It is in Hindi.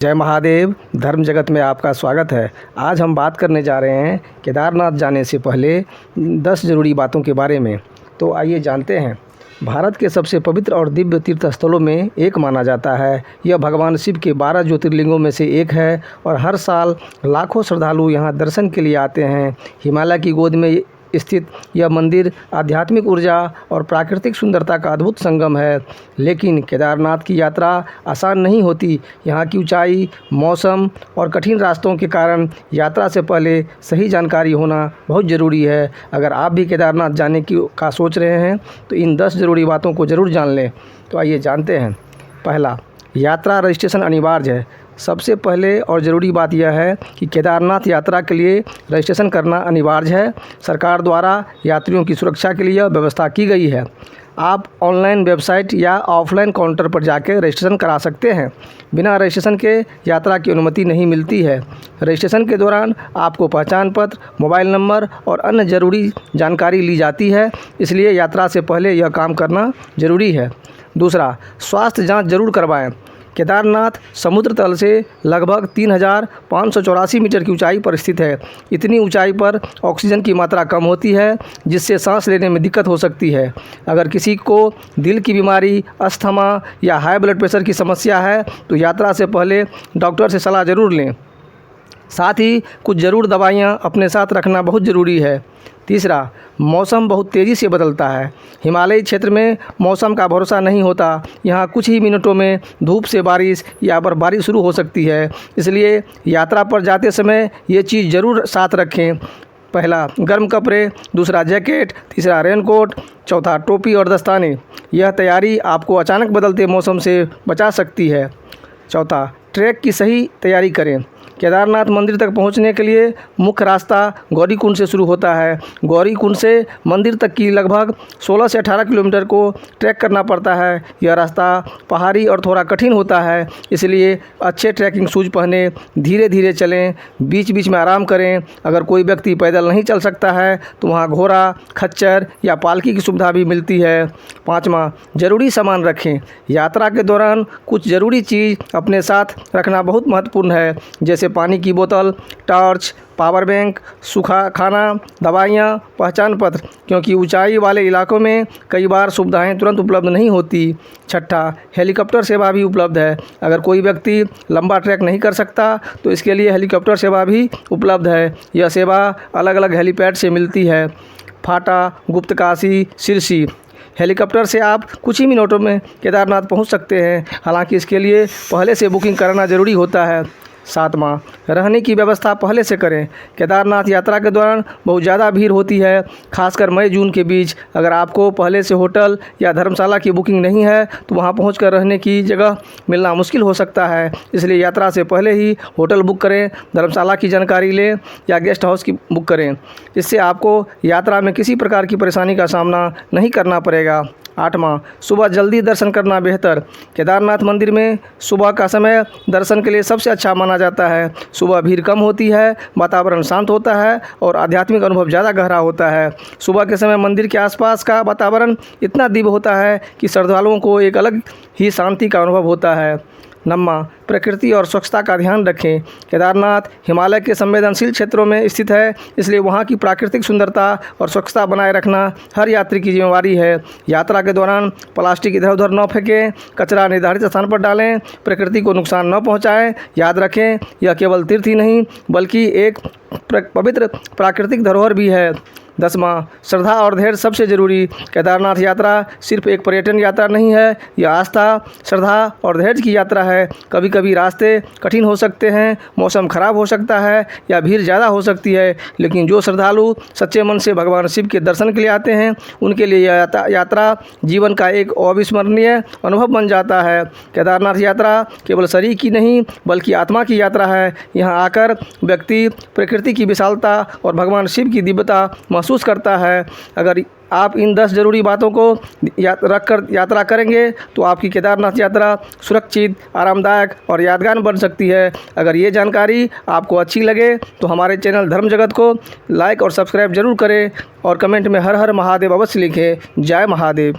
जय महादेव। धर्म जगत में आपका स्वागत है। आज हम बात करने जा रहे हैं केदारनाथ जाने से पहले 10 ज़रूरी बातों के बारे में। तो आइए जानते हैं। भारत के सबसे पवित्र और दिव्य तीर्थ स्थलों में एक माना जाता है। यह भगवान शिव के 12 ज्योतिर्लिंगों में से एक है और हर साल लाखों श्रद्धालु यहाँ दर्शन के लिए आते हैं। हिमालय की गोद में स्थित यह मंदिर आध्यात्मिक ऊर्जा और प्राकृतिक सुंदरता का अद्भुत संगम है। लेकिन केदारनाथ की यात्रा आसान नहीं होती। यहाँ की ऊंचाई, मौसम और कठिन रास्तों के कारण यात्रा से पहले सही जानकारी होना बहुत ज़रूरी है। अगर आप भी केदारनाथ जाने का सोच रहे हैं तो इन 10 ज़रूरी बातों को ज़रूर जान लें। तो आइए जानते हैं। पहला, यात्रा रजिस्ट्रेशन अनिवार्य है। सबसे पहले और ज़रूरी बात यह है कि केदारनाथ यात्रा के लिए रजिस्ट्रेशन करना अनिवार्य है। सरकार द्वारा यात्रियों की सुरक्षा के लिए यह व्यवस्था की गई है। आप ऑनलाइन वेबसाइट या ऑफलाइन काउंटर पर जाकर रजिस्ट्रेशन करा सकते हैं। बिना रजिस्ट्रेशन के यात्रा की अनुमति नहीं मिलती है। रजिस्ट्रेशन के दौरान आपको पहचान पत्र, मोबाइल नंबर और अन्य ज़रूरी जानकारी ली जाती है, इसलिए यात्रा से पहले यह काम करना ज़रूरी है। दूसरा, स्वास्थ्य जांच जरूर करवाएं। केदारनाथ समुद्र तल से लगभग 3584 मीटर की ऊंचाई पर स्थित है। इतनी ऊंचाई पर ऑक्सीजन की मात्रा कम होती है, जिससे सांस लेने में दिक्कत हो सकती है। अगर किसी को दिल की बीमारी, अस्थमा या हाई ब्लड प्रेशर की समस्या है तो यात्रा से पहले डॉक्टर से सलाह ज़रूर लें। साथ ही कुछ ज़रूर दवाइयाँ अपने साथ रखना बहुत ज़रूरी है। तीसरा, मौसम बहुत तेज़ी से बदलता है। हिमालयी क्षेत्र में मौसम का भरोसा नहीं होता। यहाँ कुछ ही मिनटों में धूप से बारिश या बर्फबारी शुरू हो सकती है, इसलिए यात्रा पर जाते समय ये चीज़ ज़रूर साथ रखें। पहला, गर्म कपड़े। दूसरा, जैकेट। तीसरा, रेनकोट। चौथा, टोपी और दस्ताने। यह तैयारी आपको अचानक बदलते मौसम से बचा सकती है। चौथा, ट्रैक की सही तैयारी करें। केदारनाथ मंदिर तक पहुंचने के लिए मुख्य रास्ता गौरीकुंड से शुरू होता है। गौरीकुंड से मंदिर तक की लगभग 16 से 18 किलोमीटर को ट्रैक करना पड़ता है। यह रास्ता पहाड़ी और थोड़ा कठिन होता है, इसलिए अच्छे ट्रैकिंग शूज़ पहने धीरे धीरे चलें। बीच बीच में आराम करें। अगर कोई व्यक्ति पैदल नहीं चल सकता है तो वहाँ घोड़ा, खच्चर या पालकी की सुविधा भी मिलती है। पाँचवा, ज़रूरी सामान रखें। यात्रा के दौरान कुछ ज़रूरी चीज़ अपने साथ रखना बहुत महत्वपूर्ण है, जैसे पानी की बोतल, टॉर्च, पावर बैंक, सूखा खाना, दवाइयाँ, पहचान पत्र, क्योंकि ऊंचाई वाले इलाकों में कई बार सुविधाएं तुरंत उपलब्ध नहीं होती। छठा, हेलीकॉप्टर सेवा भी उपलब्ध है। अगर कोई व्यक्ति लंबा ट्रैक नहीं कर सकता तो इसके लिए हेलीकॉप्टर सेवा भी उपलब्ध है। यह सेवा अलग अलग हेलीपैड से मिलती है। फाटा, गुप्तकाशी, सिरसी। हेलीकॉप्टर से आप कुछ ही मिनटों में केदारनाथ पहुंच सकते हैं, हालांकि इसके लिए पहले से बुकिंग कराना ज़रूरी होता है। सातवां, रहने की व्यवस्था पहले से करें। केदारनाथ यात्रा के दौरान बहुत ज़्यादा भीड़ होती है, खासकर मई जून के बीच। अगर आपको पहले से होटल या धर्मशाला की बुकिंग नहीं है तो वहां पहुंचकर रहने की जगह मिलना मुश्किल हो सकता है, इसलिए यात्रा से पहले ही होटल बुक करें, धर्मशाला की जानकारी लें या गेस्ट हाउस की बुक करें। इससे आपको यात्रा में किसी प्रकार की परेशानी का सामना नहीं करना पड़ेगा। आठवां, सुबह जल्दी दर्शन करना बेहतर। केदारनाथ मंदिर में सुबह का समय दर्शन के लिए सबसे अच्छा माना जाता है। सुबह भीड़ कम होती है, वातावरण शांत होता है और आध्यात्मिक अनुभव ज़्यादा गहरा होता है। सुबह के समय मंदिर के आसपास का वातावरण इतना दिव्य होता है कि श्रद्धालुओं को एक अलग ही शांति का अनुभव होता है। नौवां, प्रकृति और स्वच्छता का ध्यान रखें। केदारनाथ हिमालय के संवेदनशील क्षेत्रों में स्थित है, इसलिए वहाँ की प्राकृतिक सुंदरता और स्वच्छता बनाए रखना हर यात्री की जिम्मेदारी है। यात्रा के दौरान प्लास्टिक इधर उधर न फेंकें, कचरा निर्धारित स्थान पर डालें, प्रकृति को नुकसान न पहुँचाएं। याद रखें, यह केवल तीर्थ ही नहीं बल्कि एक पवित्र प्राकृतिक धरोहर भी है। 10वां, श्रद्धा और धैर्य सबसे ज़रूरी। केदारनाथ यात्रा सिर्फ एक पर्यटन यात्रा नहीं है, यह आस्था, श्रद्धा और धैर्य की यात्रा है। कभी कभी रास्ते कठिन हो सकते हैं, मौसम खराब हो सकता है या भीड़ ज़्यादा हो सकती है, लेकिन जो श्रद्धालु सच्चे मन से भगवान शिव के दर्शन के लिए आते हैं उनके लिए यह यात्रा जीवन का एक अविस्मरणीय अनुभव बन जाता है। केदारनाथ यात्रा केवल शरीर की नहीं बल्कि आत्मा की यात्रा है। यहाँ आकर व्यक्ति प्रकृति की विशालता और भगवान शिव की दिव्यता महसूस करता है। अगर आप इन 10 ज़रूरी बातों को रख कर यात्रा करेंगे तो आपकी केदारनाथ यात्रा सुरक्षित, आरामदायक और यादगार बन सकती है। अगर ये जानकारी आपको अच्छी लगे तो हमारे चैनल धर्म जगत को लाइक और सब्सक्राइब जरूर करें और कमेंट में हर हर महादेव अवश्य लिखें। जय महादेव।